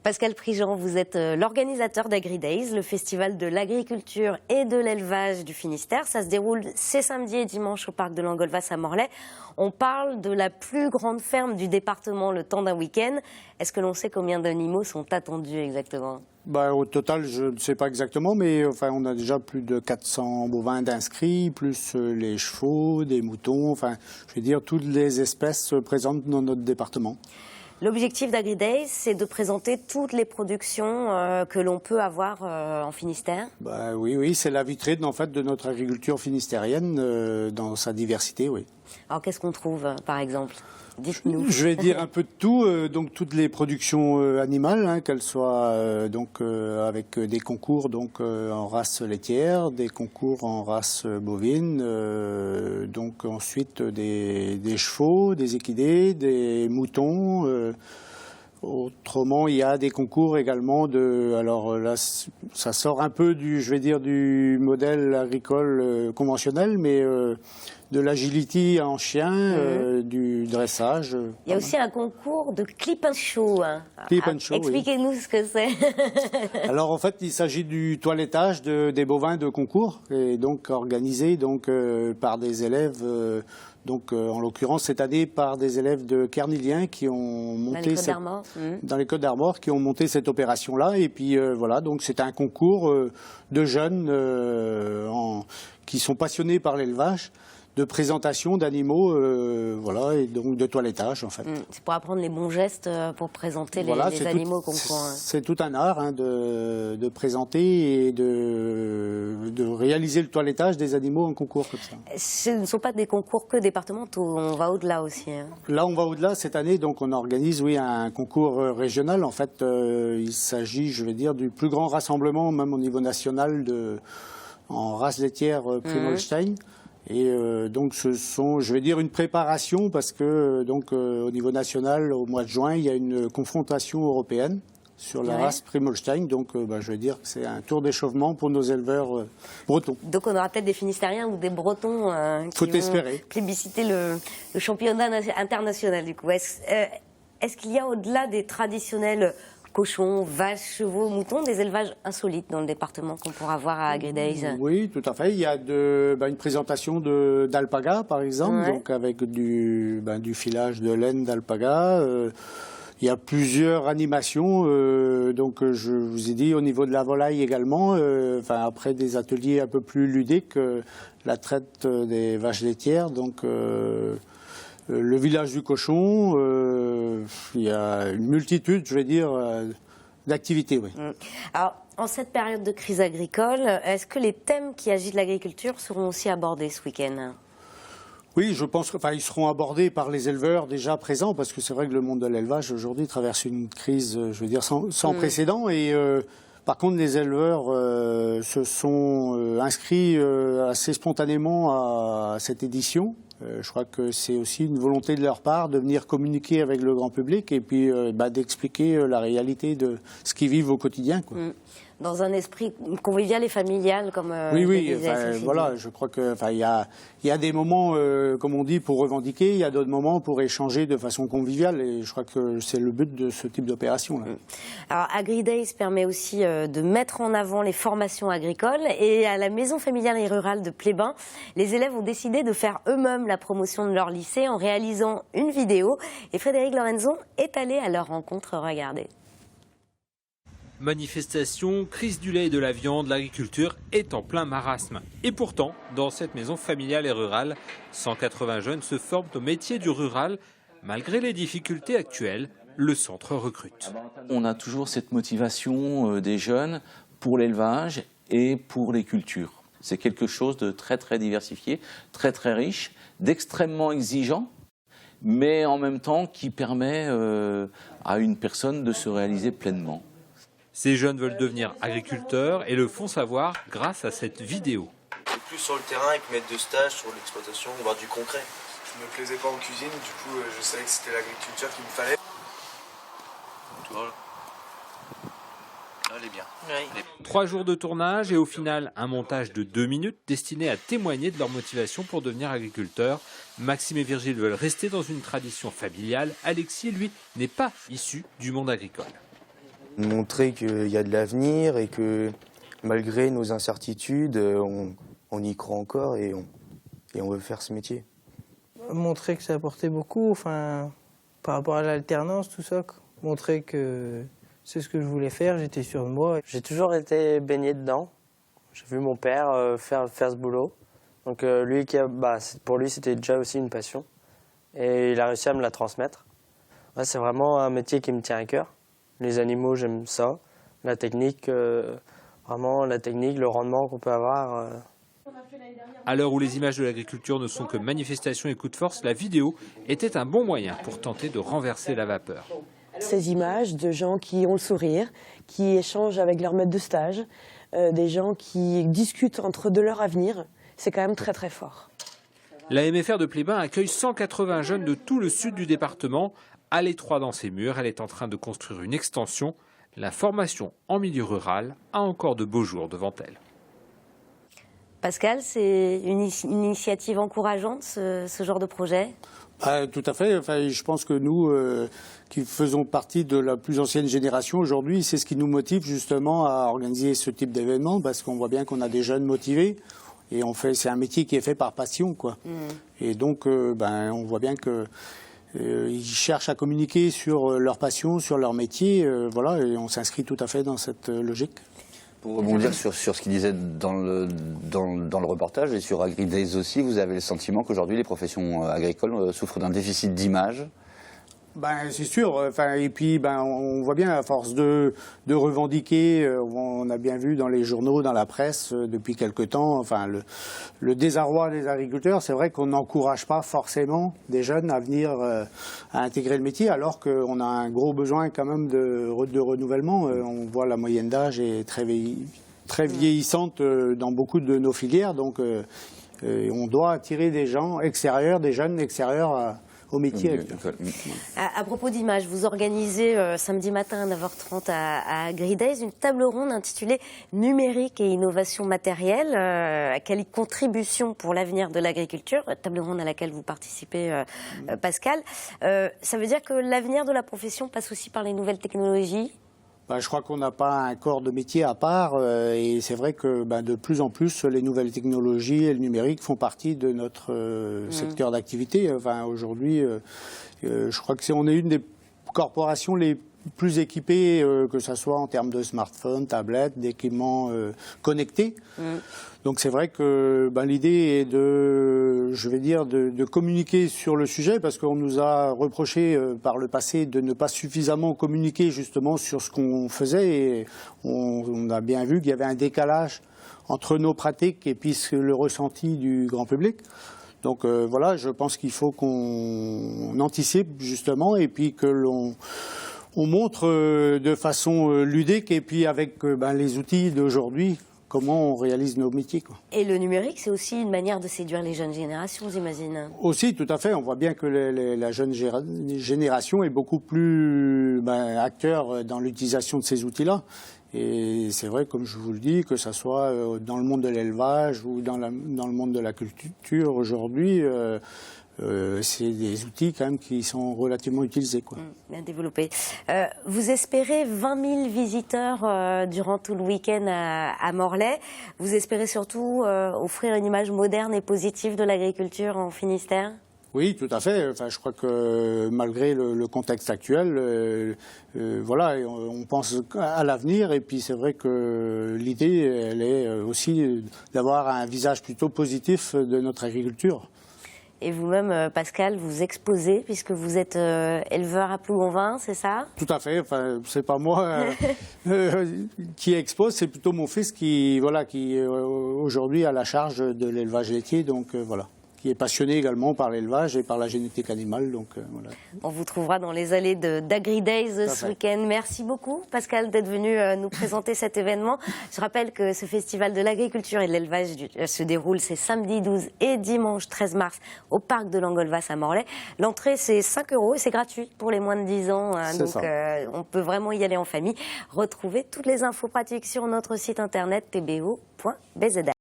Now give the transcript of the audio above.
Pascal Prigent, vous êtes l'organisateur d'AgriDays, le festival de l'agriculture et de l'élevage du Finistère. Ça se déroule ces samedis et dimanches au parc de l'Angolvas à Morlaix. On parle de la plus grande ferme du département le temps d'un week-end. Est-ce que l'on sait combien d'animaux sont attendus exactement ? Au total, je ne sais pas exactement, mais enfin, on a déjà plus de 400 bovins d'inscrits, plus les chevaux, des moutons, enfin, je veux dire, toutes les espèces présentes dans notre département. L'objectif d'AgriDays, c'est de présenter toutes les productions que l'on peut avoir en Finistère. Oui, c'est la vitrine en fait de notre agriculture finistérienne dans sa diversité, oui. Alors qu'est-ce qu'on trouve, par exemple ? Dites-nous. Je vais dire un peu de tout, donc toutes les productions animales, qu'elles soient avec des concours en race laitière, des concours en race bovine, donc ensuite des chevaux, des équidés, des moutons. Autrement, il y a des concours également alors là, ça sort un peu du modèle agricole conventionnel, mais de l'agility en chien, du dressage. Il y a aussi un concours de clip and show. Clip and show, expliquez-nous ce que c'est. Alors en fait, il s'agit du toilettage des bovins de concours, et donc organisé par des élèves. En l'occurrence, cette année, par des élèves de Kernilien qui ont monté dans les Côtes d'Armor, qui ont monté cette opération-là. Et puis voilà, donc c'est un concours de jeunes qui sont passionnés par l'élevage, de présentation d'animaux, et donc de toilettage en fait. C'est pour apprendre les bons gestes pour présenter les animaux qu'on prend. C'est tout un art de présenter et de réaliser le toilettage des animaux en concours comme ça. Ce ne sont pas des concours que départementaux, on va au-delà aussi. Là, on va au-delà. Cette année, donc, on organise un concours régional. En fait, il s'agit, je vais dire, du plus grand rassemblement, même au niveau national, en race laitière Primo-Holstein. Et donc ce sont, je vais dire, une préparation parce que au niveau national, au mois de juin, il y a une confrontation européenne sur la race Primo-Holstein. Donc je vais dire que c'est un tour d'échauffement pour nos éleveurs bretons. Donc on aura peut-être des Finistériens ou des Bretons qui vont plébisciter le championnat international du coup. Est-ce qu'il y a au-delà des traditionnels cochons, vaches, chevaux, moutons, des élevages insolites dans le département qu'on pourra voir à AgriDays? Oui, tout à fait. Il y a une présentation d'alpaga, par exemple, donc avec du filage de laine d'alpaga. Il y a plusieurs animations, je vous ai dit, au niveau de la volaille également, après des ateliers un peu plus ludiques, la traite des vaches laitières, le village du cochon, il y a une multitude, je vais dire, d'activités. Oui. Alors, en cette période de crise agricole, est-ce que les thèmes qui agitent l'agriculture seront aussi abordés ce week-end ? Oui, je pense qu'ils seront abordés par les éleveurs déjà présents, parce que c'est vrai que le monde de l'élevage aujourd'hui traverse une crise, je veux dire, sans précédent. Et par contre, les éleveurs se sont inscrits assez spontanément à cette édition. Je crois que c'est aussi une volonté de leur part de venir communiquer avec le grand public et puis d'expliquer la réalité de ce qu'ils vivent au quotidien, quoi. Dans un esprit convivial et familial, comme voilà, je crois que il y a des moments, comme on dit, pour revendiquer, il y a d'autres moments pour échanger de façon conviviale, et je crois que c'est le but de ce type d'opération. Alors, AgriDays permet aussi de mettre en avant les formations agricoles, et à la maison familiale et rurale de Plébin, les élèves ont décidé de faire eux-mêmes la promotion de leur lycée en réalisant une vidéo, et Frédéric Lorenzon est allé à leur rencontre. Regardez. Manifestation, crise du lait et de la viande, l'agriculture est en plein marasme. Et pourtant, dans cette maison familiale et rurale, 180 jeunes se forment au métier du rural. Malgré les difficultés actuelles, le centre recrute. On a toujours cette motivation des jeunes pour l'élevage et pour les cultures. C'est quelque chose de très très diversifié, très très riche, d'extrêmement exigeant, mais en même temps qui permet à une personne de se réaliser pleinement. Ces jeunes veulent devenir agriculteurs et le font savoir grâce à cette vidéo. C'est plus sur le terrain avec maître de stage, sur l'exploitation, voir du concret. Je ne me plaisais pas en cuisine, du coup je savais que c'était l'agriculture qu'il me fallait. Voilà. Elle est bien. Oui. 3 jours de tournage et au final un montage de 2 minutes destiné à témoigner de leur motivation pour devenir agriculteur. Maxime et Virgile veulent rester dans une tradition familiale. Alexis, lui, n'est pas issu du monde agricole. Montrer qu'il y a de l'avenir et que malgré nos incertitudes, on y croit encore et on veut faire ce métier. Montrer que ça apportait beaucoup, par rapport à l'alternance, tout ça. Montrer que c'est ce que je voulais faire, j'étais sûr de moi. J'ai toujours été baigné dedans. J'ai vu mon père faire ce boulot. Donc pour lui, c'était déjà aussi une passion. Et il a réussi à me la transmettre. Ouais, c'est vraiment un métier qui me tient à cœur. Les animaux, j'aime ça. La technique, le rendement qu'on peut avoir. À l'heure où les images de l'agriculture ne sont que manifestations et coups de force, la vidéo était un bon moyen pour tenter de renverser la vapeur. Ces images de gens qui ont le sourire, qui échangent avec leur maître de stage, des gens qui discutent entre eux de leur avenir, c'est quand même très très fort. La MFR de Plébain accueille 180 jeunes de tout le sud du département. À l'étroit dans ses murs, elle est en train de construire une extension. La formation en milieu rural a encore de beaux jours devant elle. Pascal, c'est une initiative encourageante, ce genre de projet? Tout à fait. Je pense que nous, qui faisons partie de la plus ancienne génération aujourd'hui, c'est ce qui nous motive justement à organiser ce type d'événement, parce qu'on voit bien qu'on a des jeunes motivés et c'est un métier qui est fait par passion, quoi. Et donc, on voit bien que ils cherchent à communiquer sur leur passion, sur leur métier, et on s'inscrit tout à fait dans cette logique. Pour rebondir sur ce qu'il disait dans le reportage et sur AgriDays aussi, vous avez le sentiment qu'aujourd'hui les professions agricoles souffrent d'un déficit d'image? C'est sûr. Et puis, on voit bien à force de revendiquer. On a bien vu dans les journaux, dans la presse depuis quelque temps. Le désarroi des agriculteurs. C'est vrai qu'on n'encourage pas forcément des jeunes à venir à intégrer le métier, alors qu'on a un gros besoin quand même de renouvellement. On voit la moyenne d'âge est très vieillissante dans beaucoup de nos filières. Donc, on doit attirer des gens extérieurs, des jeunes extérieurs au métier. À propos d'images, vous organisez samedi matin à 9h30 à AgriDays une table ronde intitulée Numérique et innovation matérielle, quelle contribution pour l'avenir de l'agriculture, table ronde à laquelle vous participez, Pascal. Ça veut dire que l'avenir de la profession passe aussi par les nouvelles technologies? Je crois qu'on n'a pas un corps de métier à part et c'est vrai que de plus en plus les nouvelles technologies et le numérique font partie de notre secteur d'activité. Aujourd'hui, je crois que on est une des corporations les plus équipées, que ce soit en termes de smartphones, tablettes, d'équipements connectés. Donc c'est vrai que l'idée est de communiquer sur le sujet, parce qu'on nous a reproché par le passé de ne pas suffisamment communiquer justement sur ce qu'on faisait, et on a bien vu qu'il y avait un décalage entre nos pratiques et puis le ressenti du grand public. Donc je pense qu'il faut qu'on anticipe justement et puis que l'on montre de façon ludique et puis avec les outils d'aujourd'hui comment on réalise nos métiers, quoi. Et le numérique, c'est aussi une manière de séduire les jeunes générations, j'imagine. Aussi, tout à fait. On voit bien que la jeune génération est beaucoup plus acteur dans l'utilisation de ces outils-là. Et c'est vrai, comme je vous le dis, que ce soit dans le monde de l'élevage ou dans le monde de la culture aujourd'hui, c'est des outils quand même qui sont relativement utilisés, quoi. Bien développé. Vous espérez 20 000 visiteurs durant tout le week-end à Morlaix. Vous espérez surtout offrir une image moderne et positive de l'agriculture en Finistère? Oui, tout à fait. Je crois que malgré le contexte actuel, on pense à l'avenir. Et puis c'est vrai que l'idée, elle est aussi d'avoir un visage plutôt positif de notre agriculture. Et vous-même, Pascal, vous exposez, puisque vous êtes éleveur à Plougonvin, c'est ça? Tout à fait. C'est pas moi qui expose, c'est plutôt mon fils qui aujourd'hui a la charge de l'élevage laitier. Donc qui est passionné également par l'élevage et par la génétique animale. Donc, On vous trouvera dans les allées d'AgriDays ce week-end. Merci beaucoup, Pascal, d'être venu nous présenter cet événement. Je rappelle que ce festival de l'agriculture et de l'élevage se déroule ces samedi 12 et dimanche 13 mars au parc de l'Angolvasse à Morlaix. L'entrée, c'est 5 € et c'est gratuit pour les moins de 10 ans. Donc, on peut vraiment y aller en famille. Retrouvez toutes les infos pratiques sur notre site internet tbo.bzh.